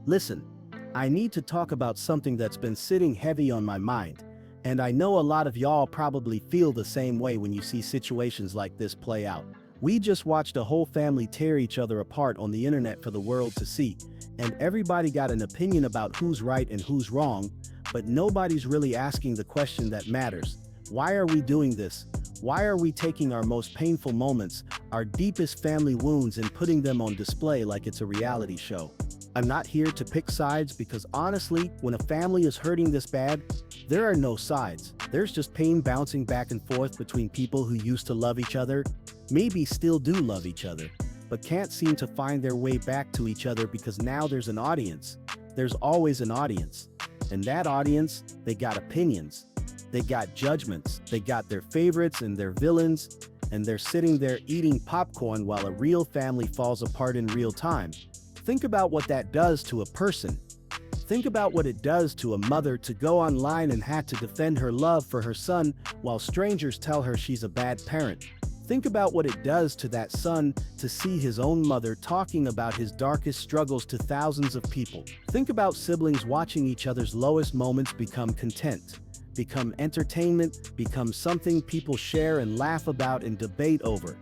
Listen, I need to talk about something that's been sitting heavy on my mind, and I know a lot of y'all probably feel the same way when you see situations like this play out. We just watched a whole family tear each other apart on the internet for the world to see, and everybody got an opinion about who's right and who's wrong, but nobody's really asking the question that matters. Why are we doing this? Why are we taking our most painful moments, our deepest family wounds, and putting them on display like it's a reality show? I'm not here to pick sides because honestly, when a family is hurting this bad, there are no sides. There's just pain bouncing back and forth between people who used to love each other, maybe still do love each other, but can't seem to find their way back to each other because now there's an audience. There's always an audience. And that audience, they got opinions. They got judgments. They got their favorites and their villains, and they're sitting there eating popcorn while a real family falls apart in real time. Think about what that does to a person. Think about what it does to a mother to go online and have to defend her love for her son while strangers tell her she's a bad parent. Think about what it does to that son to see his own mother talking about his darkest struggles to thousands of people. Think about siblings watching each other's lowest moments become content, become entertainment, become something people share and laugh about and debate over.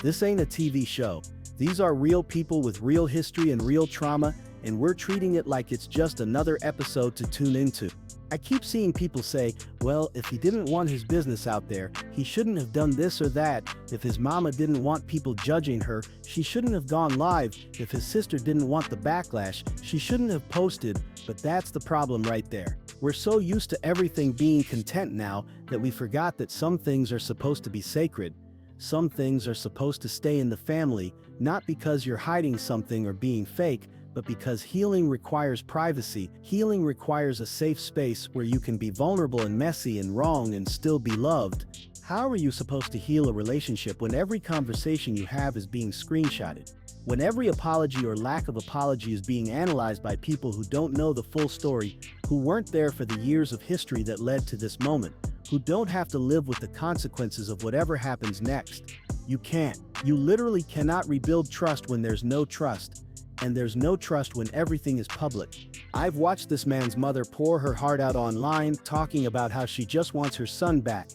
This ain't a TV show. These are real people with real history and real trauma, and we're treating it like it's just another episode to tune into. I keep seeing people say, well, if he didn't want his business out there, he shouldn't have done this or that. If his mama didn't want people judging her, she shouldn't have gone live. If his sister didn't want the backlash, she shouldn't have posted. But that's the problem right there. We're so used to everything being content now that we forgot that some things are supposed to be sacred. Some things are supposed to stay in the family, not because you're hiding something or being fake, but because healing requires privacy. Healing requires a safe space where you can be vulnerable and messy and wrong and still be loved. How are you supposed to heal a relationship when every conversation you have is being screenshotted? When every apology or lack of apology is being analyzed by people who don't know the full story, who weren't there for the years of history that led to this moment, who don't have to live with the consequences of whatever happens next? You can't. You literally cannot rebuild trust when there's no trust. And there's no trust when everything is public. I've watched this man's mother pour her heart out online, talking about how she just wants her son back,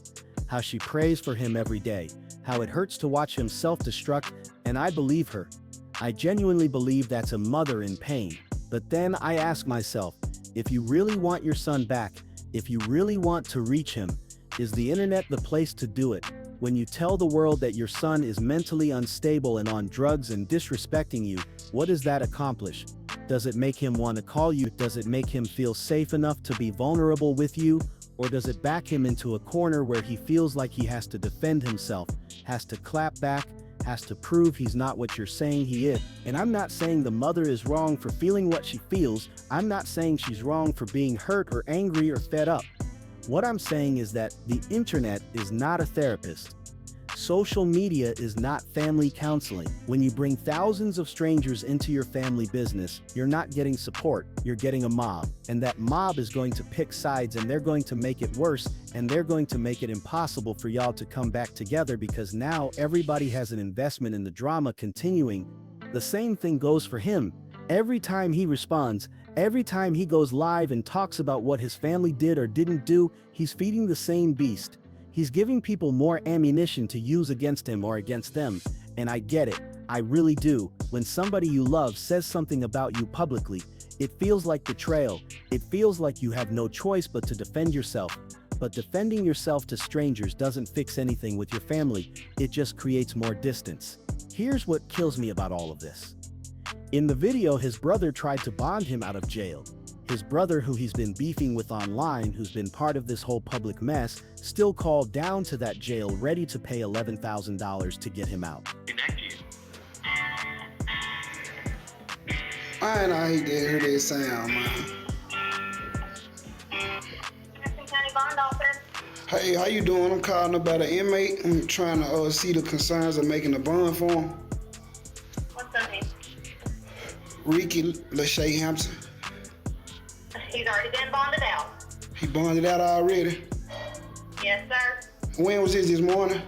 how she prays for him every day, how it hurts to watch him self-destruct, and I believe her. I genuinely believe that's a mother in pain. But then I ask myself, if you really want your son back, if you really want to reach him, is the internet the place to do it? When you tell the world that your son is mentally unstable and on drugs and disrespecting you, what does that accomplish? Does it make him want to call you? Does it make him feel safe enough to be vulnerable with you? Or does it back him into a corner where he feels like he has to defend himself, has to clap back, has to prove he's not what you're saying he is? And I'm not saying the mother is wrong for feeling what she feels. I'm not saying she's wrong for being hurt or angry or fed up. What I'm saying is that the internet is not a therapist. Social media is not family counseling. When you bring thousands of strangers into your family business, you're not getting support, you're getting a mob. And that mob is going to pick sides, and they're going to make it worse, and they're going to make it impossible for y'all to come back together because now everybody has an investment in the drama continuing. The same thing goes for him. Every time he responds, every time he goes live and talks about what his family did or didn't do, he's feeding the same beast. He's giving people more ammunition to use against him or against them. And I get it. I really do. When somebody you love says something about you publicly, it feels like betrayal. It feels like you have no choice but to defend yourself. But defending yourself to strangers doesn't fix anything with your family. It just creates more distance. Here's what kills me about all of this. In the video, his brother tried to bond him out of jail. His brother, who he's been beefing with online, who's been part of this whole public mess, still called down to that jail ready to pay $11,000 to get him out. Man, I hate to hear that sound, man. Madison County Bond Office. Hey, how you doing? I'm calling about an inmate. I'm trying to see the concerns of making a bond for him. What's the name? Ricky Lachey Hampton. He's already been bonded out. He bonded out already? Yes, sir. When was this morning?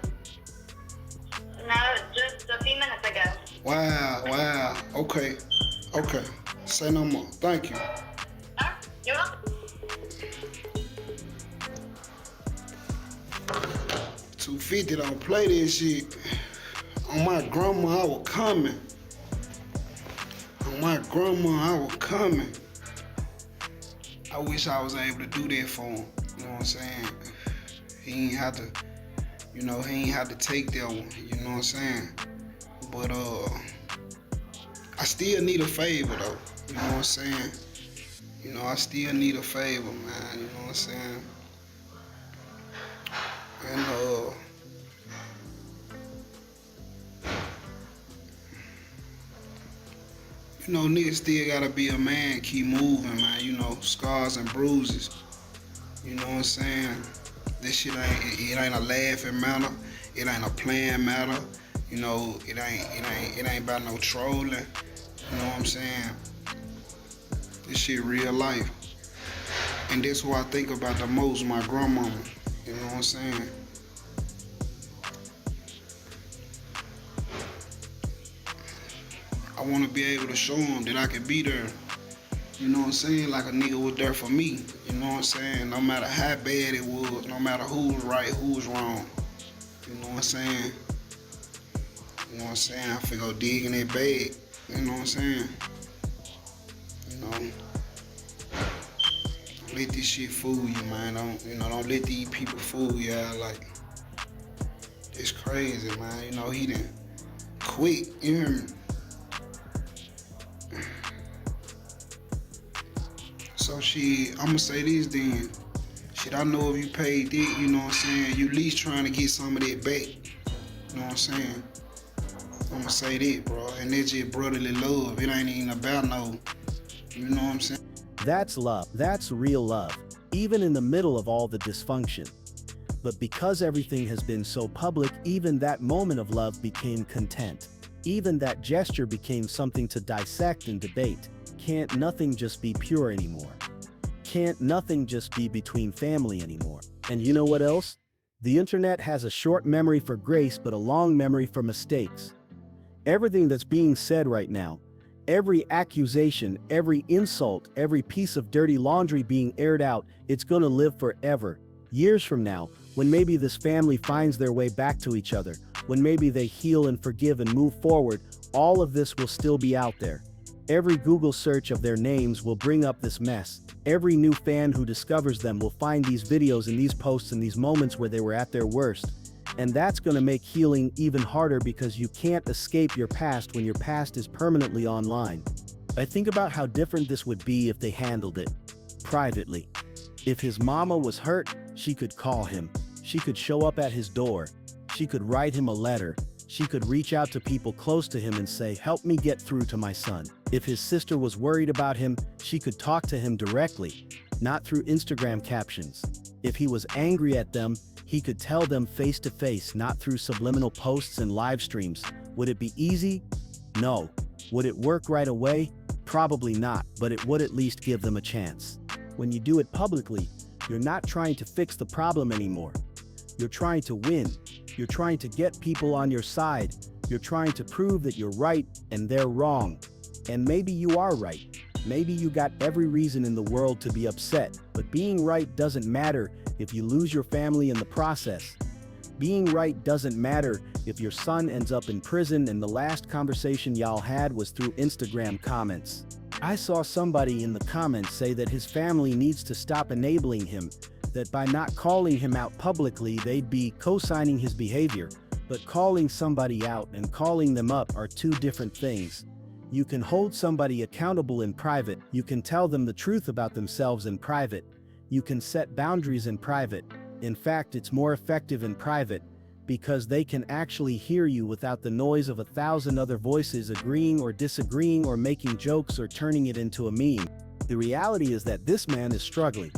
No, just a few minutes ago. Wow. Okay. Say no more. Thank you. You're welcome. 250 don't play this shit. On my grandma, I was coming. On my grandma, I was coming. I wish I was able to do that for him. You know what I'm saying? He ain't have to, he ain't have to take that one. You know what I'm saying? But I still need a favor though. You know what I'm saying? I still need a favor, man. You know what I'm saying? And niggas still gotta be a man, keep moving, man. Scars and bruises. You know what I'm saying? This shit ain't a laughing matter. It ain't a playing matter. It ain't about no trolling. You know what I'm saying? This shit real life. And that's what I think about the most, my grandmama. You know what I'm saying? I want to be able to show them that I can be there. You know what I'm saying? Like a nigga was there for me. You know what I'm saying? No matter how bad it was, no matter who was right, who was wrong. You know what I'm saying? You know what I'm saying? I finna go dig in that bag. You know what I'm saying? Don't let this shit fool you, man. Don't let these people fool you out. Like, it's crazy, man. He done quit. You hear me? So shit, I'ma say this then. Shit, I know if you paid that, you know what I'm saying, you at least trying to get some of that back. You know what I'm saying? I'ma say that, bro. And that's just brotherly love. It ain't even about no, you know what I'm saying? That's love. That's real love, even in the middle of all the dysfunction. But because everything has been so public, even that moment of love became content. Even that gesture became something to dissect and debate. Can't nothing just be pure anymore? Can't nothing just be between family anymore? And you know what else? The internet has a short memory for grace, but a long memory for mistakes. Everything that's being said right now, every accusation, every insult, every piece of dirty laundry being aired out, it's gonna live forever. Years from now, when maybe this family finds their way back to each other, when maybe they heal and forgive and move forward, all of this will still be out there. Every Google search of their names will bring up this mess. Every new fan who discovers them will find these videos and these posts and these moments where they were at their worst. And that's gonna make healing even harder because you can't escape your past when your past is permanently online. I think about how different this would be if they handled it privately. If his mama was hurt, she could call him. She could show up at his door. She could write him a letter. She could reach out to people close to him and say, "Help me get through to my son." If his sister was worried about him, she could talk to him directly, not through Instagram captions. If he was angry at them, he could tell them face to face, not through subliminal posts and live streams. Would it be easy? No. Would it work right away? Probably not, but it would at least give them a chance. When you do it publicly, you're not trying to fix the problem anymore. You're trying to win. You're trying to get people on your side. You're trying to prove that you're right and they're wrong. And maybe you are right. Maybe you got every reason in the world to be upset, but being right doesn't matter if you lose your family in the process. Being right doesn't matter if your son ends up in prison and the last conversation y'all had was through Instagram comments. I saw somebody in the comments say that his family needs to stop enabling him, that by not calling him out publicly, they'd be co-signing his behavior. But calling somebody out and calling them up are two different things. You can hold somebody accountable in private. You can tell them the truth about themselves in private. You can set boundaries in private. In fact, it's more effective in private because they can actually hear you without the noise of 1,000 other voices agreeing or disagreeing or making jokes or turning it into a meme. The reality is that this man is struggling.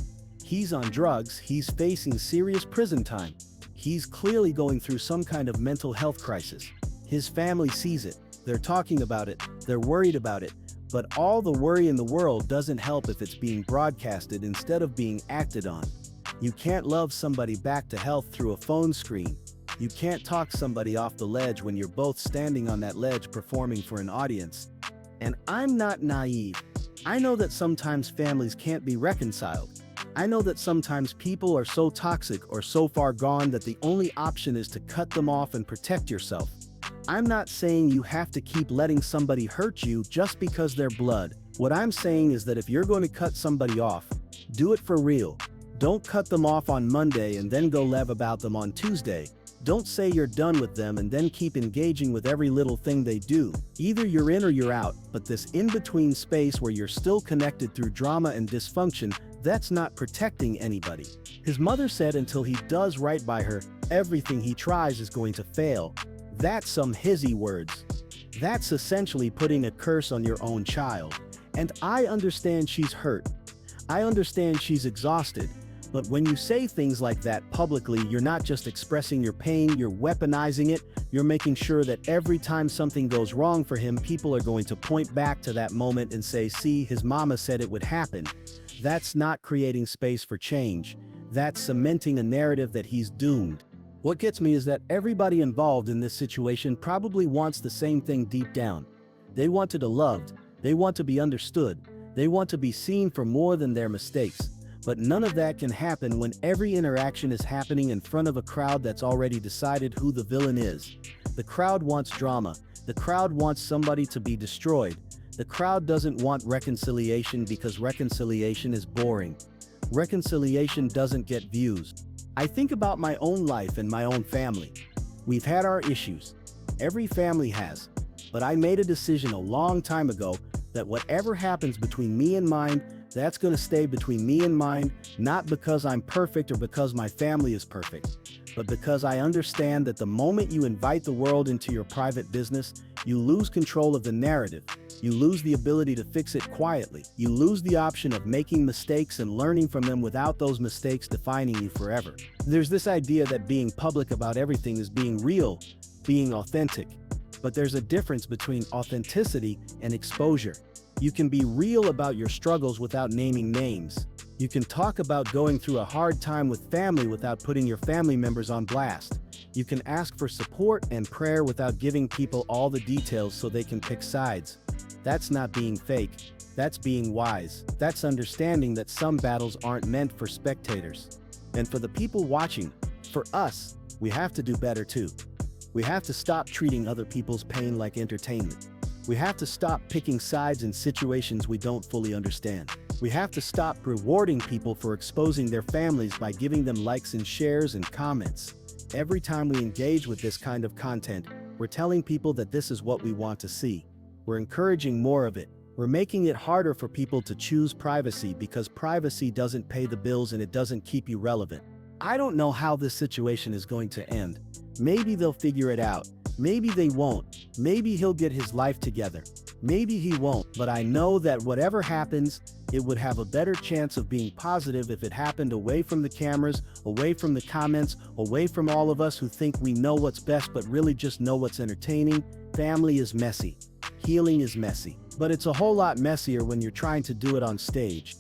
He's on drugs, he's facing serious prison time. He's clearly going through some kind of mental health crisis. His family sees it, they're talking about it, they're worried about it, but all the worry in the world doesn't help if it's being broadcasted instead of being acted on. You can't love somebody back to health through a phone screen. You can't talk somebody off the ledge when you're both standing on that ledge performing for an audience. And I'm not naive. I know that sometimes families can't be reconciled. I know that sometimes people are so toxic or so far gone that the only option is to cut them off and protect yourself. I'm not saying you have to keep letting somebody hurt you just because they're blood. What I'm saying is that if you're going to cut somebody off, do it for real. Don't cut them off on Monday and then go lev about them on Tuesday. Don't say you're done with them and then keep engaging with every little thing they do. Either you're in or you're out, but this in-between space where you're still connected through drama and dysfunction, that's not protecting anybody. His mother said until he does right by her, everything he tries is going to fail. That's some hizzy words. That's essentially putting a curse on your own child. And I understand she's hurt. I understand she's exhausted. But when you say things like that publicly, you're not just expressing your pain, you're weaponizing it. You're making sure that every time something goes wrong for him, people are going to point back to that moment and say, see, his mama said it would happen. That's not creating space for change. That's cementing a narrative that he's doomed. What gets me is that everybody involved in this situation probably wants the same thing deep down. They want to be loved. They want to be understood. They want to be seen for more than their mistakes. But none of that can happen when every interaction is happening in front of a crowd that's already decided who the villain is. The crowd wants drama. The crowd wants somebody to be destroyed. The crowd doesn't want reconciliation because reconciliation is boring. Reconciliation doesn't get views. I think about my own life and my own family. We've had our issues. Every family has. But I made a decision a long time ago that whatever happens between me and mine, that's going to stay between me and mine, not because I'm perfect or because my family is perfect, but because I understand that the moment you invite the world into your private business, you lose control of the narrative. You lose the ability to fix it quietly. You lose the option of making mistakes and learning from them without those mistakes defining you forever. There's this idea that being public about everything is being real, being authentic. But there's a difference between authenticity and exposure. You can be real about your struggles without naming names. You can talk about going through a hard time with family without putting your family members on blast. You can ask for support and prayer without giving people all the details so they can pick sides. That's not being fake. That's being wise. That's understanding that some battles aren't meant for spectators. And for the people watching, for us, we have to do better too. We have to stop treating other people's pain like entertainment. We have to stop picking sides in situations we don't fully understand. We have to stop rewarding people for exposing their families by giving them likes and shares and comments. Every time we engage with this kind of content, we're telling people that this is what we want to see. We're encouraging more of it. We're making it harder for people to choose privacy because privacy doesn't pay the bills and it doesn't keep you relevant. I don't know how this situation is going to end. Maybe they'll figure it out. Maybe they won't. Maybe he'll get his life together. Maybe he won't. But I know that whatever happens, it would have a better chance of being positive if it happened away from the cameras, away from the comments, away from all of us who think we know what's best but really just know what's entertaining. Family is messy. Healing is messy. But it's a whole lot messier when you're trying to do it on stage.